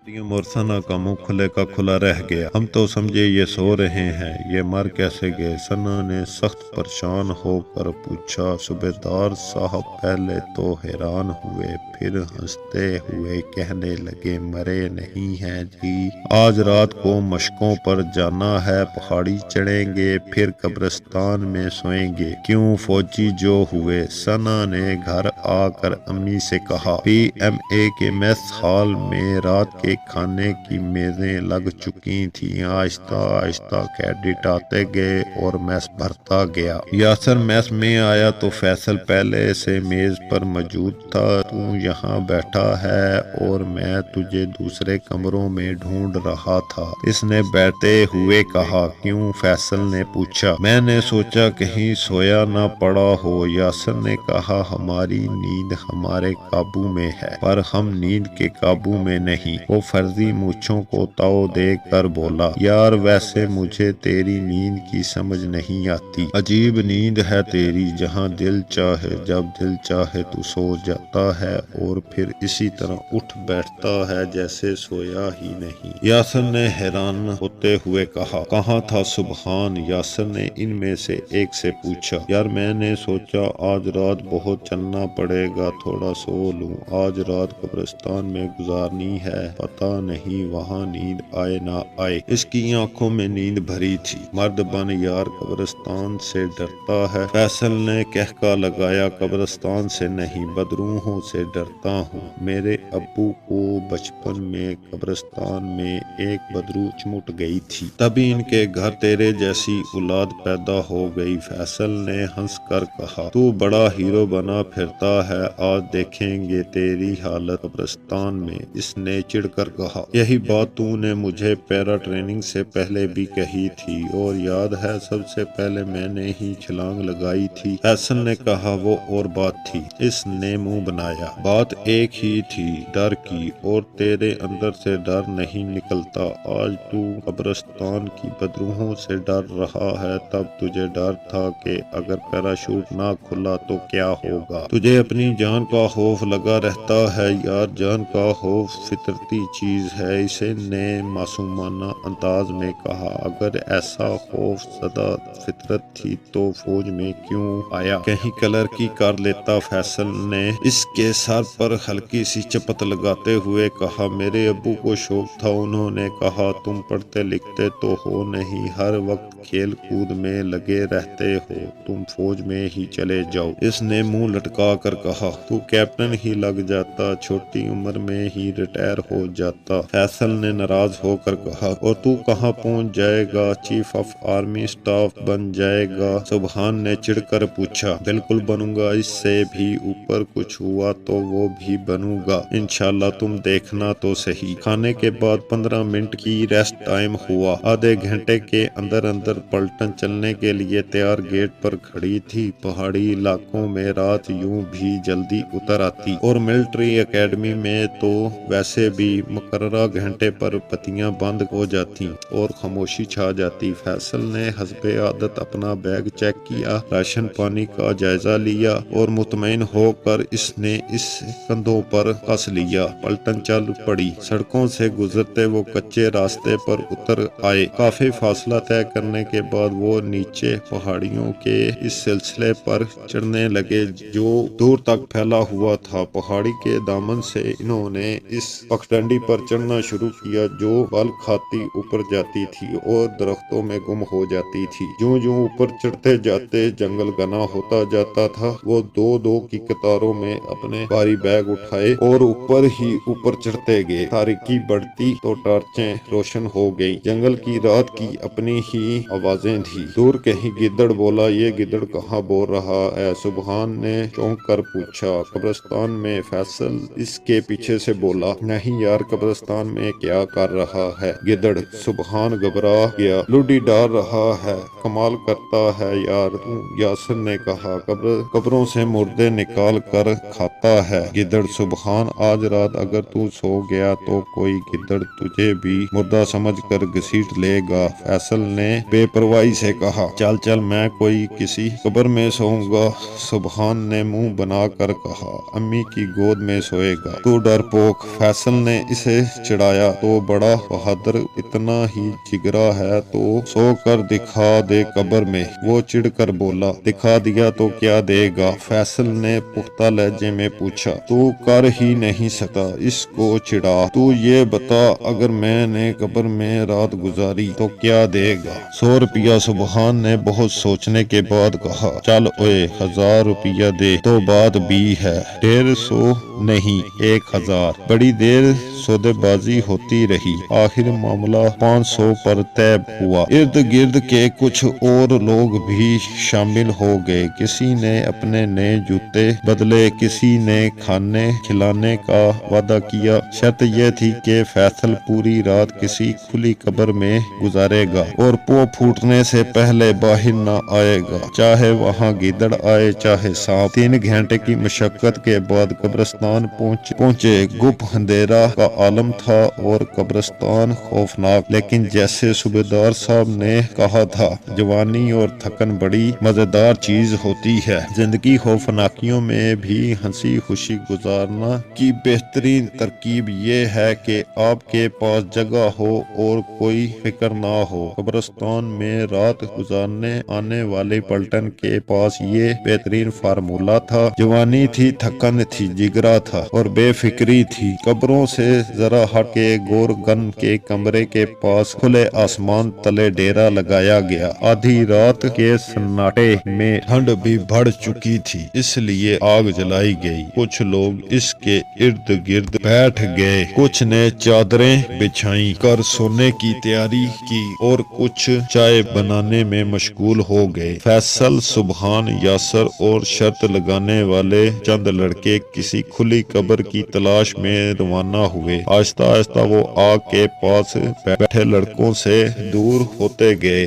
اور ثنا کا منہ کھلے کا کھلا رہ گیا۔ ہم تو سمجھے یہ سو رہے ہیں، یہ مر کیسے گئے؟ ثنا نے سخت پریشان ہو کر پوچھا۔ صوبیدار صاحب پہلے تو حیران ہوئے، پھر ہنستے ہوئے کہنے لگے، مرے نہیں ہیں جی، آج رات کو مشقوں پر جانا ہے، پہاڑی چڑھیں گے، پھر قبرستان میں سوئیں گے۔ کیوں فوجی جو ہوئے؟ ثنا نے گھر آ کر امی سے کہا۔ پی ایم اے کے میس ہال میں رات کے کھانے کی میزیں لگ چکی تھیں۔ آہستہ آہستہ کیڈٹ آتے گئے اور میس بھرتا گیا۔ یاسر میس میں آیا تو فیصل پہلے سے میز پر موجود تھا۔ تو یہاں بیٹھا ہے اور میں تجھے دوسرے کمروں میں ڈھونڈ رہا تھا، اس نے بیٹھتے ہوئے کہا۔ کیوں؟ فیصل نے پوچھا۔ میں نے سوچا کہیں سویا نہ پڑا ہو۔ یاسر نے کہا، ہماری نیند ہمارے قابو میں ہے، پر ہم نیند کے قابو میں نہیں۔ وہ فرضی مونچھوں کو تاؤ دے کر بولا، یار ویسے مجھے تیری نیند کی سمجھ نہیں آتی۔ عجیب نیند ہے تیری، جہاں دل چاہے جب دل چاہے تو سو جاتا ہے اور پھر اسی طرح اٹھ بیٹھتا ہے جیسے سویا ہی نہیں۔ یاسر نے حیران ہوتے ہوئے کہا، کہاں تھا سبحان؟ یاسر نے ان میں سے ایک سے پوچھا۔ یار میں نے سوچا آج رات بہت چلنا پڑے گا، تھوڑا سو لوں، آج رات قبرستان میں گزارنی ہے، پتہ نہیں وہاں نیند آئے نہ آئے۔ اس کی آنکھوں میں نیند بھری تھی۔ مرد بن یار، قبرستان سے ڈرتا ہے؟ فیصل نے کہکا لگایا، قبرستان سے نہیں، بدروحوں سے ڈرتا ہوں۔ میرے ابو کو بچپن میں قبرستان میں ایک بدروح چمٹ گئی تھی، تبھی ان کے گھر تیرے جیسی اولاد پیدا ہو گئی۔ فیصل نے ہنس کر کہا، تو بڑا ہیرو بنا پھرتا ہے، آج دیکھیں گے تیری حالت قبرستان میں۔ اس نے چڑھ کر کہا، یہی بات تو نے مجھے پیرا ٹریننگ سے پہلے بھی کہی تھی، اور یاد ہے سب سے پہلے میں نے ہی چھلانگ لگائی تھی۔ فیصل نے کہا، وہ اور بات تھی۔ اس نے منہ بنایا، بات ایک ہی تھی، ڈر کی، اور تیرے اندر سے ڈر نہیں نکلتا۔ آج تو قبرستان کی بدروحوں سے ڈر رہا ہے، تب تجھے ڈر تھا کہ اگر پیراشوٹ نہ کھلا تو کیا ہوگا۔ تجھے اپنی جان کا خوف لگا رہتا ہے یار، جان کا خوف فطرتی چیز ہے، اسے نے معصومانہ انداز میں کہا۔ اگر ایسا خوف زدہ فطرت تھی تو فوج میں کیوں آیا؟ کہیں کلرکی کر لیتا۔ فیصل نے اس کے سر پر ہلکی سی چپت لگاتے ہوئے کہا، میرے ابو کو شوق تھا، انہوں نے کہا تم پڑھتے لکھتے تو ہو نہیں، ہر وقت کھیل کود میں لگے رہتے ہو، تم فوج میں ہی چلے جاؤ۔ اس نے منہ لٹکا کر کہا، تو کیپٹن ہی لگ جاتا، چھوٹی عمر میں ہی ریٹائر ہو جاتا۔ فیصل نے ناراض ہو کر کہا، اور تو کہاں پہنچ جائے گا؟ چیف آف آرمی اسٹاف بن جائے گا؟ سبحان نے چڑھ کر پوچھا۔ بالکل بنوں گا، اس سے بھی اوپر کچھ ہوا تو وہ بھی بنوں گا انشاءاللہ، تم دیکھنا تو صحیح۔ کھانے کے بعد 15 منٹ کی ریسٹ ٹائم ہوا۔ آدھے گھنٹے کے اندر اندر پلٹن چلنے کے لیے تیار گیٹ پر کھڑی تھی۔ پہاڑی علاقوں میں رات یوں بھی جلدی اتر آتی، اور ملٹری اکیڈمی میں تو ویسے بھی مقررہ گھنٹے پر بتیاں بند ہو جاتی اور خاموشی چھا جاتی۔ فیصل نے حسب عادت اپنا بیگ چیک کیا، راشن پانی کا جائزہ لیا، اور مطمئن ہو کر اس نے اس کندھوں پر کس لیا۔ پلٹن چل پڑی۔ سڑکوں سے گزرتے وہ کچے راستے پر اتر آئے۔ کافی فاصلہ طے کرنے کے بعد وہ نیچے پہاڑیوں کے اس سلسلے پر چڑھنے لگے جو دور تک پھیلا ہوا تھا۔ پہاڑی کے دامن سے انہوں نے اس پگڈنڈی پر چڑھنا شروع کیا جو بال کھاتی اوپر جاتی تھی اور درختوں میں گم ہو جاتی تھی۔ جوں جوں اوپر چڑھتے جاتے جنگل گھنا ہوتا جاتا تھا۔ وہ دو دو کی قطاروں میں اپنے بھاری بیگ اٹھائے اور اوپر ہی اوپر چڑھتے گئے۔ تاریکی بڑھتی تو ٹارچیں روشن ہو گئی۔ جنگل کی رات کی اپنی ہی آوازیں تھی۔ دور کہیں گدڑ بولا، یہ گدڑ کہاں بول رہا ہے؟ سبحان نے چونک کر پوچھا۔ قبرستان میں، فیصل اس کے پیچھے سے بولا۔ نہیں یار، قبرستان میں کیا کر رہا ہے گدڑ؟ سبحان گھبرا گیا۔ لوڈی ڈال رہا ہے، کمال کرتا ہے یار تو، یاسر نے کہا۔ قبروں سے مردے نکال کر کھاتا ہے گدڑ؟ سبحان، آج رات اگر تو سو گیا تو کوئی گدڑ تجھے بھی مردہ سمجھ کر گھسیٹ لے گا، فیصل نے بے پرواہی سے کہا۔ چل چل، میں کوئی کسی قبر میں سوؤں گا، سبحان نے منہ بنا کر کہا۔ امی کی گود میں سوئے گا تو ڈرپوک، فیصل نے اسے چڑھایا تو بڑا بہادر اتنا ہی جگرا ہے تو سو کر دکھا دے قبر میں۔ وہ چڑھ کر بولا دکھا دیا تو کیا دے گا؟ فیصل نے پختہ لہجے میں پوچھا۔ تو کر ہی نہیں سکتا، اس کو چڑھا۔ تو یہ بتا اگر میں نے قبر میں رات گزاری تو کیا دے گا؟ 100 روپیہ۔ سبحان نے بہت سوچنے کے بعد کہا چل اوئے 1000 روپیہ دے تو بات بھی ہے، 150 نہیں 1000۔ بڑی دیر سودے بازی ہوتی رہی، آخر معاملہ 500 پر طے ہوا۔ ارد گرد کے کچھ اور لوگ بھی شامل ہو گئے، کسی نے اپنے نئے جوتے بدلے، کسی نے کھانے کھلانے کا وعدہ کیا۔ شرط یہ تھی کہ فیصل پوری رات کسی کھلی قبر میں گزارے گا اور پو پھوٹنے سے پہلے باہر نہ آئے گا، چاہے وہاں گیدڑ آئے چاہے سانپ۔ 3 گھنٹے کی مشقت کے بعد قبرستان پہنچے۔ گپ اندھیرا کا عالم تھا اور قبرستان خوفناک، لیکن جیسے صوبیدار صاحب نے کہا تھا جوانی اور تھکن بڑی مزیدار چیز ہوتی ہے۔ زندگی خوفناکیوں میں بھی ہنسی خوشی گزارنا کی بہترین ترکیب یہ ہے کہ آپ کے پاس جگہ ہو اور کوئی فکر نہ ہو۔ قبرستان میں رات گزارنے آنے والے پلٹن کے پاس یہ بہترین فارمولہ تھا۔ جوانی تھی، تھکن تھی، جگرا تھا اور بے فکری تھی۔ قبروں سے ذرا ہٹ کے گورگن کے کمرے کے پاس کھلے آسمان تلے ڈیرا لگایا گیا۔ آدھی رات کے سناٹے میں ٹھنڈ بھی بڑھ چکی تھی، اس لیے آگ جلائی گئی۔ کچھ لوگ اس کے ارد گرد بیٹھ گئے، کچھ نے چادریں بچھائیں کر سونے کی تیاری کی اور کچھ چائے بنانے میں مشغول ہو گئے۔ فیصل، سبحان، یاسر اور شرط لگانے والے چند لڑکے کسی کھلی قبر کی تلاش میں روانہ ہوئے۔ آہستہ آہستہ وہ آگ کے پاس بیٹھے لڑکوں سے دور ہوتے گئے۔